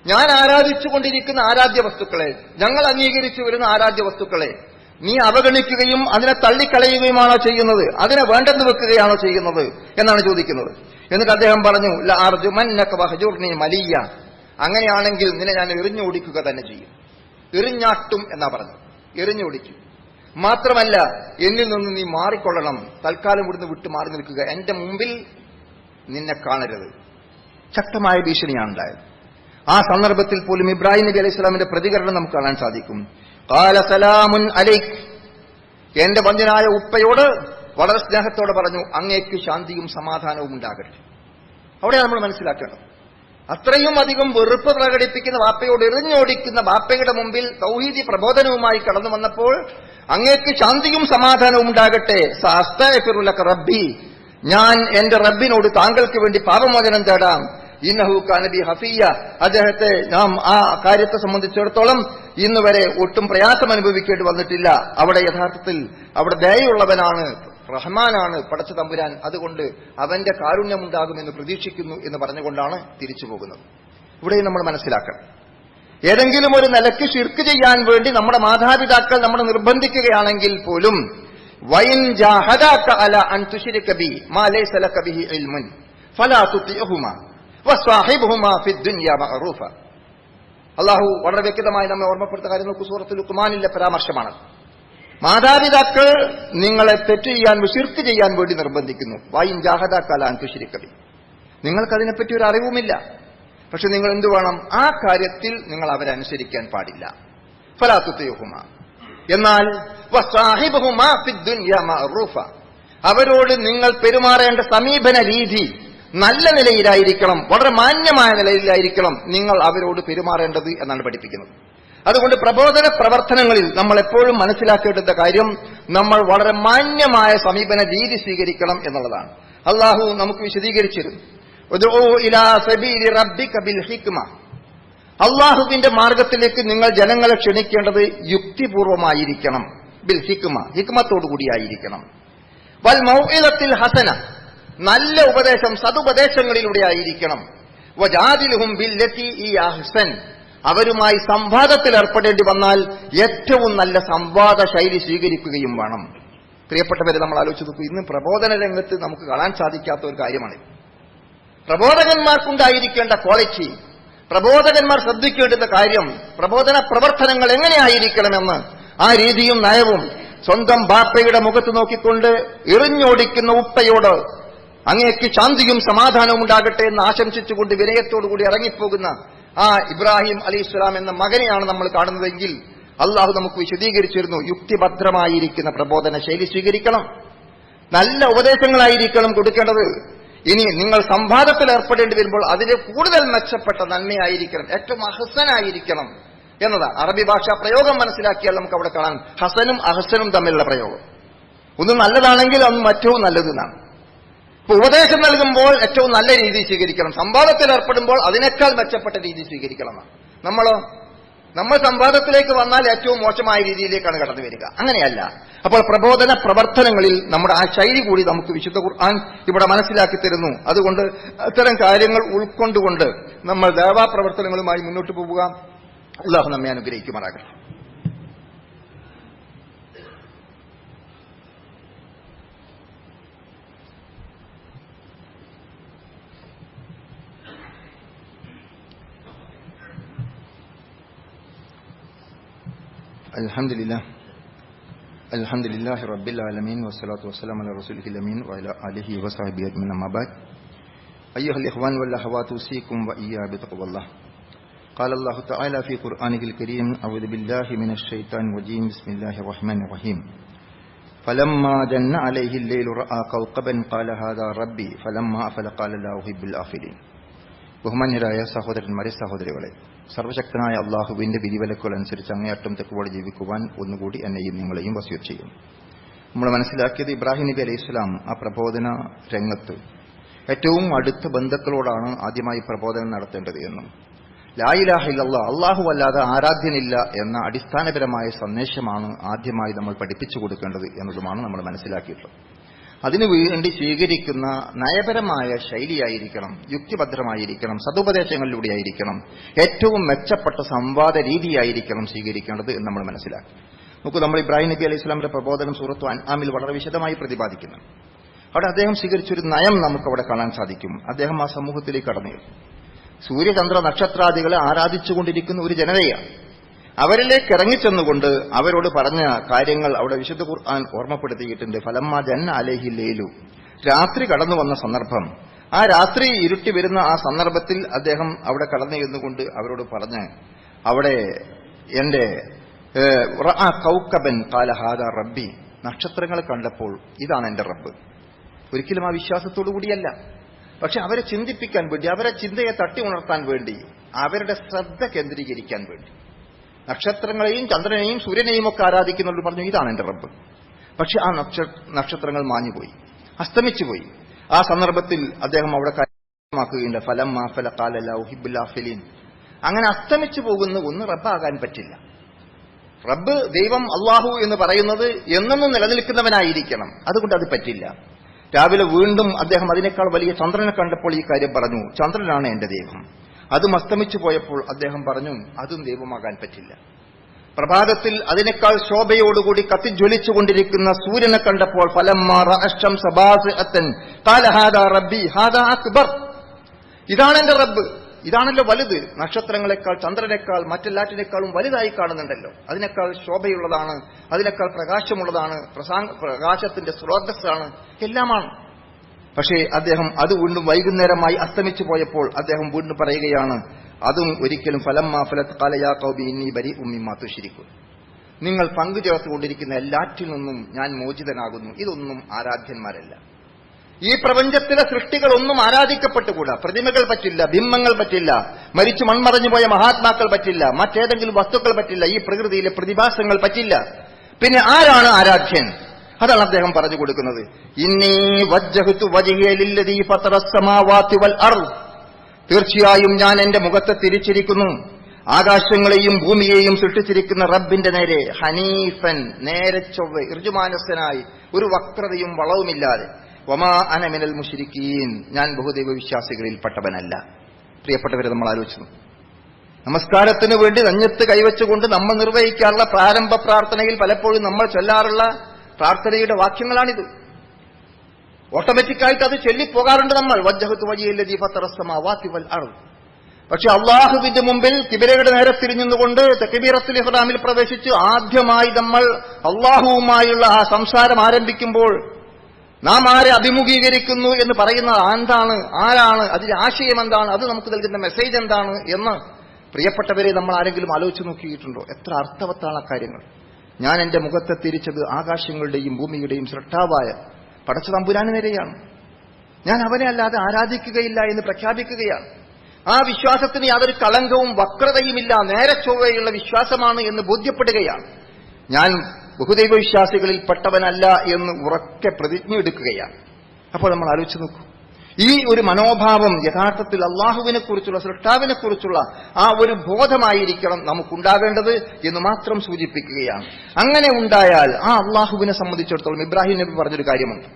ഞാൻ ആരാധിച്ചുകൊണ്ടിരിക്കുന്ന ആരാധ്യ വസ്തുക്കളെ, ഞങ്ങൾ അംഗീകരിച്ചു വരുന്ന ആരാധ്യ വസ്തുക്കളെ നീ അവഗണിക്കുകയും അതിനെ തള്ളിക്കളയുകയുമാണോ ചെയ്യുന്നത്? അതിനെ വേണ്ടെന്ന് വെക്കുകയാണോ ചെയ്യുന്നത് എന്നാണ് ചോദിക്കുന്നത്. എന്നിട്ട് അദ്ദേഹം പറഞ്ഞു, ലഅർജുമന്നക വഹജുർനി മലിയ, അങ്ങനെയാണെങ്കിൽ നിന്നെ ഞാൻ എറിഞ്ഞോടിക്കുക തന്നെ ചെയ്യും. എറിഞ്ഞാട്ടും എന്നാ പറഞ്ഞു, എറിഞ്ഞോടിക്കും. മാത്രമല്ല, എന്നിൽ നിന്ന് നീ മാറിക്കൊള്ളണം, തൽക്കാലം ഇവിടുന്ന് വിട്ടു മാറി നിൽക്കുക, എന്റെ മുമ്പിൽ നിന്നെ കാണരുത്. ശക്തമായ ഭീഷണിയാണ് ഉണ്ടായത്. ആ സന്ദർഭത്തിൽ പോലും ഇബ്രാഹിം നബി അലൈഹി സ്വലാമിന്റെ പ്രതികരണം നമുക്ക് കാണാൻ സാധിക്കും. ഖാല സലാമുൻ അലൈക്, എന്റെ വന്ധ്യനായ ഉപ്പയോട് വളരെ സ്നേഹത്തോടെ പറഞ്ഞു, അങ്ങേക്ക് ശാന്തിയും സമാധാനവും ഉണ്ടാകട്ടെ. അവിടെ നമ്മൾ മനസ്സിലാക്കണം, അത്രയും അധികം വെറുപ്പ് പ്രകടിപ്പിക്കുന്ന വാപ്പയോട് എറിഞ്ഞോടിക്കുന്ന വാപ്പയുടെ മുമ്പിൽ തൗഹീദി പ്രബോധനവുമായി കടന്നു വന്നപ്പോൾ അങ്ങേക്ക് ശാന്തിയും സമാധാനവും ഉണ്ടാകട്ടെ. സഅസ്തഗ്ഫിറു ലക റബ്ബി, ഞാൻ എന്റെ റബ്ബിനോട് താങ്കൾക്ക് വേണ്ടി പാപമോചനം തേടാം. ഇന്നഹു കാന ബി ഹഫിയ, അദ്ദേഹത്തെ നാം ആ കാര്യത്തെ സംബന്ധിച്ചിടത്തോളം ഇന്ന് വരെ ഒട്ടും പ്രയാസം അനുഭവിക്കേണ്ടി വന്നിട്ടില്ല. അവിടെ യഥാർത്ഥത്തിൽ അവിടെ ദയയുള്ളവനാണ്, റഹ്മാനാണ് പടച്ച തമ്പുരാൻ, അതുകൊണ്ട് അവന്റെ കാരുണ്യമുണ്ടാകുമെന്ന് പ്രതീക്ഷിക്കുന്നു എന്ന് പറഞ്ഞുകൊണ്ടാണ് തിരിച്ചു പോകുന്നത്. ഇവിടെ നമ്മൾ മനസ്സിലാക്കണം, ഏതെങ്കിലും ഒരു നിലയ്ക്ക് ശിർക്ക് ചെയ്യാൻ വേണ്ടി നമ്മുടെ മാതാപിതാക്കൾ നമ്മളെ നിർബന്ധിക്കുകയാണെങ്കിൽ പോലും വൈൻ ജാഹദാക അല അൻ തുശ്രിക ബി മാ ലൈസ ലക ബിഹി ഇൽമുൻ ഫലാ തുതിഉഹുമാ വസ്വാഹിബുഹുമാ ഫിദ് ദുനിയ മഅറൂഫ. അല്ലാഹു വളരെ വ്യക്തമായി നമ്മെ ഓർമ്മപ്പെടുത്തുന്ന കാര്യം നോക്കൂ, സൂറത്തുൽ ലുഖ്മാനിലെ പരാമർശമാണ്. മാതാപിതാക്കൾ നിങ്ങളെ തെറ്റ് ചെയ്യാൻ, ശിർക്ക് ചെയ്യാൻ വേണ്ടി നിർബന്ധിക്കുന്നു. വൈൻ ജാഹദാക അല അൻ തുശ്രിക ബി, നിങ്ങൾക്കതിനെപ്പറ്റി ഒരു അറിവുമില്ല, പക്ഷെ നിങ്ങൾ എന്തു വേണം? ആ കാര്യത്തിൽ നിങ്ങൾ അവരെ അനുസരിക്കാൻ പാടില്ല. ഫലാ തുതിഉഹുമാ, എന്നാൽ വസ്വാഹിബുഹുമാ ഫിദ് ദുനിയ മഅറൂഫ, അവരോട് നിങ്ങൾ പെരുമാറേണ്ട സമീപന രീതി നല്ല നിലയിലായിരിക്കണം, വളരെ മാന്യമായ നിലയിലായിരിക്കണം നിങ്ങൾ അവരോട് പെരുമാറേണ്ടത് എന്നാണ് പഠിപ്പിക്കുന്നത്. അതുകൊണ്ട് പ്രബോധന പ്രവർത്തനങ്ങളിൽ നമ്മൾ എപ്പോഴും മനസ്സിലാക്കേണ്ടുന്ന കാര്യം നമ്മൾ വളരെ മാന്യമായ സമീപന രീതി സ്വീകരിക്കണം എന്നുള്ളതാണ്. അള്ളാഹു നമുക്ക് വിശദീകരിച്ചിരുന്നു, ഉദ്ഉ ഇലാ സബീലി റബ്ബിക ബിൽ ഹിക്മ, അള്ളാഹുവിന്റെ മാർഗത്തിലേക്ക് നിങ്ങൾ ജനങ്ങളെ ക്ഷണിക്കേണ്ടത് യുക്തിപൂർവമായിരിക്കണം. ബിൽ ഹിക്മ, ഹിക്മത്തോടുകൂടിയായിരിക്കണം. വൽ മൗഇദത്തിൽ ഹസന, നല്ല ഉപദേശം സതുപദേശങ്ങളിലൂടെ ആയിരിക്കണം. വജാദിലുഹും ബില്ലതി ഹി അഹ്സൻ, അവരുമായി സംവാദത്തിൽ ഏർപ്പെടേണ്ടി വന്നാൽ ഏറ്റവും നല്ല സംവാദ ശൈലി സ്വീകരിക്കുകയും വേണം. പ്രിയപ്പെട്ടവരെ, നമ്മൾ ആലോചിച്ച് നോക്കൂ, ഇന്ന് പ്രബോധന രംഗത്ത് നമുക്ക് കാണാൻ സാധിക്കാത്ത ഒരു കാര്യമാണ്. പ്രബോധകന്മാർക്കുണ്ടായിരിക്കേണ്ട ക്വാളിറ്റി, പ്രബോധകന്മാർ ശ്രദ്ധിക്കേണ്ടുന്ന കാര്യം പ്രബോധന പ്രവർത്തനങ്ങൾ എങ്ങനെയായിരിക്കണമെന്ന് ആ രീതിയും നയവും സ്വന്തം ബാപ്പയുടെ മുഖത്ത് നോക്കിക്കൊണ്ട് എറിഞ്ഞോടിക്കുന്ന ഉപ്പയോട് അങ്ങേക്ക് ശാന്തിയും സമാധാനവും ഉണ്ടാകട്ടെ എന്ന് ആശംസിച്ചുകൊണ്ട് വിനയത്തോടുകൂടി ഇറങ്ങിപ്പോകുന്ന ആ ഇബ്രാഹിം അലൈഹിസ്സലാം എന്ന മകനെയാണ് നമ്മൾ കാണുന്നതെങ്കിൽ അള്ളാഹു നമുക്ക് വിശദീകരിച്ചിരുന്നു. യുക്തിഭദ്രമായിരിക്കുന്ന പ്രബോധന ശൈലി സ്വീകരിക്കണം, നല്ല ഉപദേശങ്ങളായിരിക്കണം കൊടുക്കേണ്ടത്. ഇനി നിങ്ങൾ സംവാദത്തിൽ ഏർപ്പെടേണ്ടി വരുമ്പോൾ അതിന് കൂടുതൽ മെച്ചപ്പെട്ട നന്മയായിരിക്കണം, ഏറ്റവും അഹസനായിരിക്കണം എന്നതാണ്. അറബി ഭാഷാ പ്രയോഗം മനസ്സിലാക്കിയാൽ നമുക്ക് അവിടെ കാണാൻ ഹസനും അഹസനും തമ്മിലുള്ള പ്രയോഗം. ഒന്ന് നല്ലതാണെങ്കിൽ ഒന്ന് മറ്റവും നല്ലതെന്നാണ്. ഇപ്പൊ ഉപദേശം നൽകുമ്പോൾ ഏറ്റവും നല്ല രീതി സ്വീകരിക്കണം, സംവാദത്തിൽ ഏർപ്പെടുമ്പോൾ അതിനേക്കാൾ മെച്ചപ്പെട്ട രീതി സ്വീകരിക്കണം. നമ്മൾ സംവാദത്തിലേക്ക് വന്നാൽ ഏറ്റവും മോശമായ രീതിയിലേക്കാണ് കടന്നു വരിക. അങ്ങനെയല്ല. അപ്പോൾ പ്രബോധന പ്രവർത്തനങ്ങളിൽ നമ്മുടെ ആ ശൈലി കൂടി നമുക്ക് വിശുദ്ധ ഖുർആൻ ഇവിടെ മനസ്സിലാക്കി തരുന്നു. അതുകൊണ്ട് അത്തരം കാര്യങ്ങൾ ഉൾക്കൊണ്ടുകൊണ്ട് നമ്മൾ ദഅവാ പ്രവർത്തനങ്ങളുമായി മുന്നോട്ട് പോവുക. അല്ലാഹു നമ്മെ അനുഗ്രഹിക്കുമാറാകട്ടെ. അൽഹംദുലില്ലാഹി റബ്ബിൽ ആലമീൻ വസ്സലാത്തു വസ്സലാമു അലാ റസൂലിഹിൽ അമീൻ വഅലാ ആലിഹി വസഹ്ബിഹി അജ്മഈൻ. അമ്മാ ബഅദ്. അയ്യുഹൽ ഇഖ്വാൻ വൽ അഖവാതു ഉസീകും വഇയ്യാ ബിത്തഖ്വല്ലാഹ്. ഖാല അല്ലാഹു തആല ഫീ ഖുർആനിഹിൽ കരീം അഊദു ബില്ലാഹി മിനശ് ശൈത്താനിർ റജീം ബിസ്മില്ലാഹിർ റഹ്മാനിർ റഹീം. ഫലമ്മാ ജന്ന അലൈഹിൽ ലൈലു റഅ കൗകബൻ ഖാല ഹാദാ റബ്ബി ഫലമ്മാ അഫല ഖാല ലാ ഉഹിബ്ബുൽ ആഫിലീൻ. ബഹുമാന്യരായ സഹോദരന്മാരെ, സഹോദരികളെ, സർവശക്തനായ അള്ളാഹുവിന്റെ വിധിവിലക്കുകൾ അനുസരിച്ച് അങ്ങേയറ്റം തെക്കുവോടെ ജീവിക്കുവാൻ ഒന്നുകൂടി എന്നെയും നിങ്ങളെയും വസിയത്ത് ചെയ്യും. നമ്മൾ മനസ്സിലാക്കിയത് ഇബ്രാഹിം നബി അലൈഹി സ്വലാം ആ പ്രബോധന രംഗത്ത് ഏറ്റവും അടുത്ത ബന്ധുക്കളോടാണ് ആദ്യമായി പ്രബോധനം നടത്തേണ്ടത് എന്നും ലാ ഇലാഹ ഇല്ലല്ലാഹ്, അള്ളാഹു അല്ലാതെ ആരാധ്യനില്ല എന്ന അടിസ്ഥാനപരമായ സന്ദേശമാണ് ആദ്യമായി നമ്മൾ പഠിപ്പിച്ചു കൊടുക്കേണ്ടത് എന്നതുമാണ് നമ്മൾ മനസ്സിലാക്കിയിട്ടുള്ളത്. അതിനുവേണ്ടി സ്വീകരിക്കുന്ന നയപരമായ ശൈലിയായിരിക്കണം, യുക്തിഭദ്രമായിരിക്കണം, സതുപദേശങ്ങളിലൂടെയായിരിക്കണം, ഏറ്റവും മെച്ചപ്പെട്ട സംവാദ രീതിയായിരിക്കണം സ്വീകരിക്കേണ്ടത് എന്ന് നമ്മൾ മനസ്സിലാക്കി. നോക്കൂ, നമ്മൾ ഇബ്രാഹിം നബി അലൈഹി സ്വലാമിന്റെ പ്രബോധനം സൂറത്തു അൻആമിൽ വളരെ വിശദമായി പ്രതിപാദിക്കുന്നു. അവിടെ അദ്ദേഹം സ്വീകരിച്ചൊരു നയം നമുക്ക് അവിടെ കാണാൻ സാധിക്കും. അദ്ദേഹം ആ സമൂഹത്തിലേക്ക് കടന്നു. സൂര്യചന്ദ്ര നക്ഷത്രാദികളെ ആരാധിച്ചുകൊണ്ടിരിക്കുന്ന ഒരു ജനതയാണ്. അവരിലേക്ക് ഇറങ്ങിച്ചെന്നുകൊണ്ട് അവരോട് പറഞ്ഞ കാര്യങ്ങൾ അവിടെ വിശുദ്ധ ഖുർആൻ ഓർമ്മപ്പെടുത്തിയിട്ടുണ്ട്. ഫലമ്മാ ജന്ന അലൈഹിൽ ലൈലു, രാത്രി കടന്നു വന്ന സന്ദർഭം. ആ രാത്രി ഇരുട്ടി വരുന്ന ആ സന്ദർഭത്തിൽ അദ്ദേഹം അവിടെ കടന്നു ചെന്നുകൊണ്ട് അവരോട് പറഞ്ഞ്, അവിടെ എന്റെ കൗകബൻ ഖാല ഹാദാ റബ്ബി, നക്ഷത്രങ്ങൾ കണ്ടപ്പോൾ ഇതാണ് എന്റെ റബ്ബ്. ഒരിക്കലും ആ വിശ്വാസത്തോടു കൂടിയല്ല, പക്ഷെ അവരെ ചിന്തിപ്പിക്കാൻ വേണ്ടി, അവരെ ചിന്തയെ തട്ടി ഉണർത്താൻ വേണ്ടി, അവരുടെ ശ്രദ്ധ കേന്ദ്രീകരിക്കാൻ വേണ്ടി നക്ഷത്രങ്ങളെയും ചന്ദ്രനെയും സൂര്യനെയും ഒക്കെ ആരാധിക്കുന്നവർ പറഞ്ഞു ഇതാണ് എന്റെ റബ്ബ്. പക്ഷെ ആ നക്ഷത്രങ്ങൾ മാഞ്ഞുപോയി, അസ്തമിച്ചുപോയി. ആ സന്ദർഭത്തിൽ അദ്ദേഹം അവിടെ കാര്യമാക്കുകയുണ്ട്, ഫലമ്മാ അഫല ഖാല ലാ ഉഹിബ്ബുൽ ആഫിലീൻ. അങ്ങനെ അസ്തമിച്ചു പോകുന്ന ഒന്ന് റബ്ബാകാൻ പറ്റില്ല. റബ്ബ്, ദൈവം, അള്ളാഹു എന്ന് പറയുന്നത് എന്നെന്നും നിലനിൽക്കുന്നവനായിരിക്കണം. അതുകൊണ്ട് അത് പറ്റില്ല. രാവിലെ വീണ്ടും അദ്ദേഹം അതിനേക്കാൾ വലിയ ചന്ദ്രനെ കണ്ടപ്പോൾ ഈ കാര്യം പറഞ്ഞു, ചന്ദ്രനാണ് എന്റെ ദൈവം. അതും അസ്തമിച്ചു പോയപ്പോൾ അദ്ദേഹം പറഞ്ഞു, അതും ദൈവമാകാൻ പറ്റില്ല. പ്രഭാതത്തിൽ അതിനേക്കാൾ ശോഭയോടുകൂടി കത്തിജ്വലിച്ചുകൊണ്ടിരിക്കുന്ന സൂര്യനെ കണ്ടപ്പോൾ ഫലമ്മാ റഅ ശംസ ബാസിഅത്തൻ ഖാല ഹാദാ റബ്ബി ഹാദാ അക്ബർ, ഇതാണ് എന്റെ റബ്ബ്, ഇതാണല്ലോ വലുത്. നക്ഷത്രങ്ങളെക്കാൾ, ചന്ദ്രനേക്കാൾ, മറ്റെല്ലാറ്റിനേക്കാളും വലുതായി കാണുന്നുണ്ടല്ലോ. അതിനേക്കാൾ ശോഭയുള്ളതാണ്, അതിനേക്കാൾ പ്രകാശമുള്ളതാണ്, പ്രകാശത്തിന്റെ സ്രോതസ്സാണ്, എല്ലാമാണ്. പക്ഷേ അദ്ദേഹം അത് വീണ്ടും വൈകുന്നേരമായി അസ്തമിച്ചു പോയപ്പോൾ അദ്ദേഹം വീണ്ടും പറയുകയാണ്, അതും ഒരിക്കലും ഫലമ്മാ ഫലത് ഖാല യാ ഖൗമി ഇന്നി ബരീഉം മിമ്മാ തുശ്രികൂൻ, നിങ്ങൾ പങ്കുചേർത്തുകൊണ്ടിരിക്കുന്ന എല്ലാറ്റിൽ നിന്നും ഞാൻ മോചിതനാകുന്നു. ഇതൊന്നും ആരാധ്യന്മാരല്ല. ഈ പ്രപഞ്ചത്തിലെ സൃഷ്ടികളൊന്നും ആരാധിക്കപ്പെട്ടുകൂടാ. പ്രതിമകൾ പറ്റില്ല, ബിംബങ്ങൾ പറ്റില്ല, മരിച്ചു മൺമറഞ്ഞു പോയ മഹാത്മാക്കൾ പറ്റില്ല, മറ്റേതെങ്കിലും വസ്തുക്കൾ പറ്റില്ല, ഈ പ്രകൃതിയിലെ പ്രതിഭാസങ്ങൾ പറ്റില്ല. പിന്നെ ആരാണ് ആരാധ്യൻ? അതാണ് അദ്ദേഹം പറഞ്ഞു കൊടുക്കുന്നത്. ഇന്നി വജ്ജഹ്തു വജ്ഹിയ ലില്ലദീ ഫതറസ് സമാവാതി വൽ അർദ്, തീർച്ചയായും ഞാൻ എന്റെ മുഖത്തെ തിരിച്ചിരിക്കുന്നു ആകാശങ്ങളെയും ഭൂമിയെയും സൃഷ്ടിച്ചിരിക്കുന്ന റബ്ബിന്റെ നേരെ, ഹനീഫൻ, നേരെ ചൊവ്വെ, ഋജുമാനസ്സനായി, ഒരു വക്രതയും വളവുമില്ലാതെ. വമാ അന മിനൽ മുശ്രിക്കീൻ, ഞാൻ ബഹുദൈവ വിശ്വാസികളിൽപ്പെട്ടവനല്ല. പ്രിയപ്പെട്ടവരെ, നമ്മൾ ആലോചിച്ചു, നമസ്കാരത്തിന് വേണ്ടി നെഞ്ഞത്ത് കൈവച്ചുകൊണ്ട് നമ്മൾ നിർവഹിക്കാറുള്ള പ്രാരംഭ പ്രാർത്ഥനയിൽ പലപ്പോഴും നമ്മൾ ചൊല്ലാറുള്ള പ്രാർത്ഥനയുടെ വാക്യങ്ങളാണിത്. ഓട്ടോമാറ്റിക്കായിട്ട് അത് ചൊല്ലിപ്പോകാറുണ്ട് നമ്മൾ. വജ്ജഹ്തു വജ്ഹിയ ലില്ലദീ ഫതറസ് സമാവാതി വൽ അർദ്, പക്ഷെ അള്ളാഹുവിന്റെ മുമ്പിൽ കിബിലയുടെ നേരെ തിരിഞ്ഞുകൊണ്ട് തക്ബീറത്തുൽ ഇഹ്റാമിൽ പ്രവേശിച്ച് ആദ്യമായി നമ്മൾ അള്ളാഹുവുമായുള്ള ആ സംസാരം ആരംഭിക്കുമ്പോൾ നാം ആരെ അഭിമുഖീകരിക്കുന്നു എന്ന് പറയുന്നത് എന്താണ്, ആരാണ്, അതിന്റെ ആശയം എന്താണ്, അത് നമുക്ക് നൽകുന്ന മെസ്സേജ് എന്താണ് എന്ന് പ്രിയപ്പെട്ടവരെ നമ്മൾ ആരെങ്കിലും ആലോചിച്ച് നോക്കിയിട്ടുണ്ടോ? എത്ര അർത്ഥവത്താണ് കാര്യങ്ങൾ. ഞാൻ എന്റെ മുഖത്തെ തിരിച്ചത് ആകാശങ്ങളുടെയും ഭൂമിയുടെയും സൃഷ്ടാവായ പടച്ച തമ്പുരാന് നേരെയാണ്. ഞാൻ അവനെ അല്ലാതെ ആരാധിക്കുകയില്ല എന്ന് പ്രഖ്യാപിക്കുകയാണ്. ആ വിശ്വാസത്തിന് യാതൊരു കളങ്കവും വക്രതയുമില്ല, നേരെ ചൊവ്വയുള്ള വിശ്വാസമാണ് എന്ന് ബോധ്യപ്പെടുകയാണ്. ഞാൻ ബഹുദൈവ വിശ്വാസികളിൽ പെട്ടവനല്ല എന്ന് ഉറക്കെ പ്രതിജ്ഞ എടുക്കുകയാണ്. അപ്പോൾ നമ്മൾ ആലോചിച്ച് നോക്കൂ, ഈ ഒരു മനോഭാവം യഥാർത്ഥത്തിൽ അള്ളാഹുവിനെ കുറിച്ചുള്ള, സൃഷ്ടാവിനെ കുറിച്ചുള്ള ആ ഒരു ബോധമായിരിക്കണം നമുക്കുണ്ടാകേണ്ടത് എന്ന് മാത്രം സൂചിപ്പിക്കുകയാണ്. അങ്ങനെ ഉണ്ടായാൽ ആ അള്ളാഹുവിനെ സംബന്ധിച്ചിടത്തോളം ഇബ്രാഹിം നബി പറഞ്ഞൊരു കാര്യമുണ്ട്,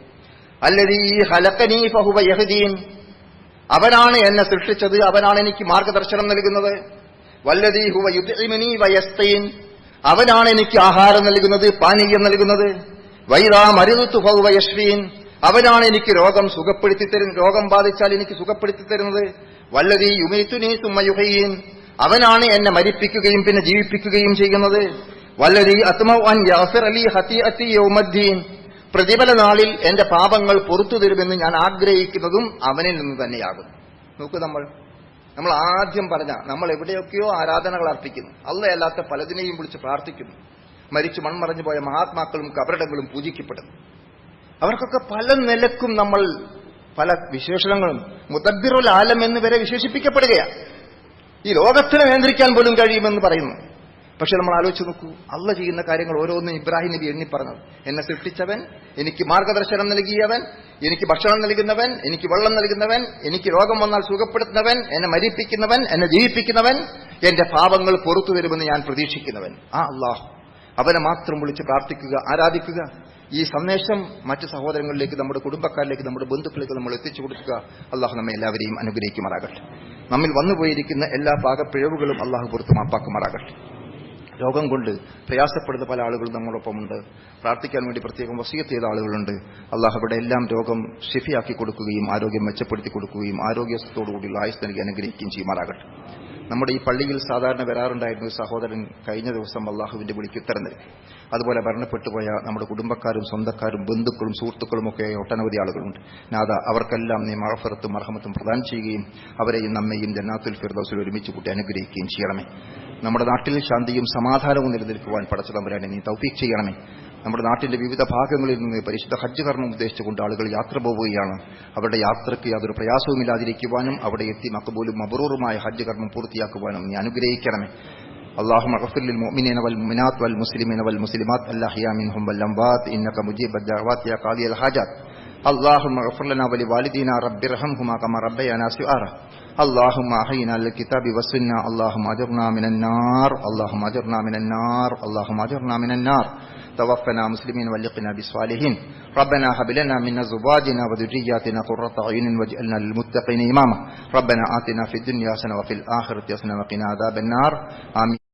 അല്ലദീ ഖലഖനീ ഫഹുവ യഹ്ദീൻ, അവനാണ് എന്നെ സൃഷ്ടിച്ചത്, അവനാണ് എനിക്ക് മാർഗദർശനം നൽകുന്നത്. വല്ലദീ ഹുവ യുത്ഇമുനീ വയസ്തീൻ, അവനാണ് എനിക്ക് ആഹാരം നൽകുന്നത്, പാനീയം നൽകുന്നത്. വൈദാ മരിദതു ഫഹുവ യശ്ഫീൻ, അവനാണ് എനിക്ക് രോഗം സുഖപ്പെടുത്തി തരുന്നത്, രോഗം ബാധിച്ചാൽ എനിക്ക് സുഖപ്പെടുത്തി തരുന്നത്. വല്ലദീ യുമീതുനീ സുമ്മ യുഹ്യീൻ, അവനാണ് എന്നെ മരിപ്പിക്കുകയും പിന്നെ ജീവിപ്പിക്കുകയും ചെയ്യുന്നത്. വല്ലദീ അത്മഉ അൻ യഗ്ഫിറ ലീ ഖതീഅതി യൗമദ്ദീൻ, പ്രതിഫല നാളിൽ എന്റെ പാപങ്ങൾ പുറത്തു തരുമെന്ന് ഞാൻ ആഗ്രഹിക്കുന്നതും അവനിൽ നിന്ന് തന്നെയാകും. നോക്കൂ, നമ്മൾ ആദ്യം പറഞ്ഞ നമ്മൾ എവിടെയൊക്കെയോ ആരാധനകൾ അർപ്പിക്കുന്നു, അല്ലാത്ത പലതിനെയും വിളിച്ച് പ്രാർത്ഥിക്കുന്നു. മരിച്ചു മൺമറഞ്ഞു പോയ മഹാത്മാക്കളും കബറിടങ്ങളും പൂജിക്കപ്പെടുന്നു. അവർക്കൊക്കെ പല നിലക്കും നമ്മൾ പല വിശേഷണങ്ങളും മുദബ്ബിറുൽ ആലം എന്ന് വരെ വിശേഷിപ്പിക്കപ്പെടുകയാണ്. ഈ ലോകത്തിനെ നിയന്ത്രിക്കാൻ പോലും കഴിയുമെന്ന് പറയുന്നു. പക്ഷെ നമ്മൾ ആലോചിച്ച് നോക്കൂ, അള്ള ചെയ്യുന്ന കാര്യങ്ങൾ ഓരോന്നും ഇബ്രാഹിം നബി എണ്ണി പറഞ്ഞത്. എന്നെ സൃഷ്ടിച്ചവൻ, എനിക്ക് മാർഗദർശനം നൽകിയവൻ, എനിക്ക് ഭക്ഷണം നൽകുന്നവൻ, എനിക്ക് വെള്ളം നൽകുന്നവൻ, എനിക്ക് രോഗം വന്നാൽ സുഖപ്പെടുത്തുന്നവൻ, എന്നെ മരിപ്പിക്കുന്നവൻ, എന്നെ ജീവിപ്പിക്കുന്നവൻ, എന്റെ പാപങ്ങൾ പുറത്തു തരുമെന്ന് ഞാൻ പ്രതീക്ഷിക്കുന്നവൻ. ആ അള്ളാഹു, അവനെ മാത്രം വിളിച്ച് പ്രാർത്ഥിക്കുക, ആരാധിക്കുക. ഈ സന്ദേശം മറ്റ് സഹോദരങ്ങളിലേക്ക്, നമ്മുടെ കുടുംബക്കാരിലേക്ക്, നമ്മുടെ ബന്ധുക്കളിലേക്ക് നമ്മൾ എത്തിച്ചു കൊടുക്കുക. അള്ളാഹു നമ്മെ എല്ലാവരെയും അനുഗ്രഹിക്കുമാറാകട്ടെ. നമ്മിൽ വന്നുപോയിരിക്കുന്ന എല്ലാ പാകപ്പിഴവുകളും അള്ളാഹു പുറത്ത് മാപ്പാക്കുമാറാകട്ടെ. രോഗം കൊണ്ട് പ്രയാസപ്പെടുന്ന പല ആളുകളും നമ്മളൊപ്പമുണ്ട്. പ്രാർത്ഥിക്കാൻ വേണ്ടി പ്രത്യേകം വസിയത്ത് ചെയ്ത ആളുകളുണ്ട്. അള്ളാഹു അവിടെ എല്ലാം രോഗം ഷിഫിയാക്കി കൊടുക്കുകയും ആരോഗ്യം മെച്ചപ്പെടുത്തി കൊടുക്കുകയും ആരോഗ്യത്തോടുകൂടിയുള്ള ആയുസ് നൽകി അനുഗ്രഹിക്കുകയും ചെയ്യുമാറാകട്ടെ. നമ്മുടെ ഈ പള്ളിയിൽ സാധാരണ വരാറുണ്ടായിരുന്ന ഒരു സഹോദരൻ കഴിഞ്ഞ ദിവസം അള്ളാഹുവിന്റെ വിളിക്ക് ഉത്തരം നൽകി. അതുപോലെ മരണപ്പെട്ടുപോയ നമ്മുടെ കുടുംബക്കാരും സ്വന്തക്കാരും ബന്ധുക്കളും സുഹൃത്തുക്കളും ഒക്കെ ഒട്ടനവധി ആളുകളുണ്ട്. നാഥ, അവർക്കെല്ലാം നീ മഗ്ഫിറത്തും മർഹമത്തും പ്രദാനം ചെയ്യുകയും അവരെയും നമ്മെയും ജന്നാത്തുൽ ഫിർദൗസിൽ ഒരുമിച്ച് കൂട്ടി അനുഗ്രഹിക്കുകയും ചെയ്യണമേ. നമ്മുടെ നാട്ടിൽ ശാന്തിയും സമാധാനവും നിലനിൽക്കുവാൻ പടച്ച തമ്പുരാനെ നീ തൗഫീഖ് ചെയ്യണമേ. നമ്മുടെ നാട്ടിന്റെ വിവിധ ഭാഗങ്ങളിൽ നിന്ന് പരിശുദ്ധ ഹജ്ജ് കർമ്മം ഉദ്ദേശിച്ചുകൊണ്ട് ആളുകൾ യാത്ര പോവുകയാണ്. അവരുടെ യാത്രയ്ക്ക് യാതൊരു പ്രയാസവുമില്ലാതിരിക്കുവാനും അവിടെ എത്തി മഖബൂലും മബ്റൂറുമായ ഹജ്ജ് കർമ്മം പൂർത്തിയാക്കുവാനും നീ അനുഗ്രഹിക്കണമേ. اللهم اغفر للمؤمنين والمؤمنات والمسلمين والمسلمات الأحياء منهم والأموات إنك مجيب الدعوات يا قاضي الحاجات. اللهم اغفر لنا ولوالدينا رب ارحمهما كما ربيانا صغارا. اللهم أحينا للكتاب والسنة. اللهم أجرنا من النار. اللهم أجرنا من النار. اللهم أجرنا من النار. توفنا مسلمين والحقنا بالصالحين. ربنا هب لنا من أزواجنا وذرياتنا قرة أعين واجعلنا للمتقين إماما. ربنا آتنا في الدنيا حسنة وفي الآخرة حسنة وقنا عذاب النار. آمين.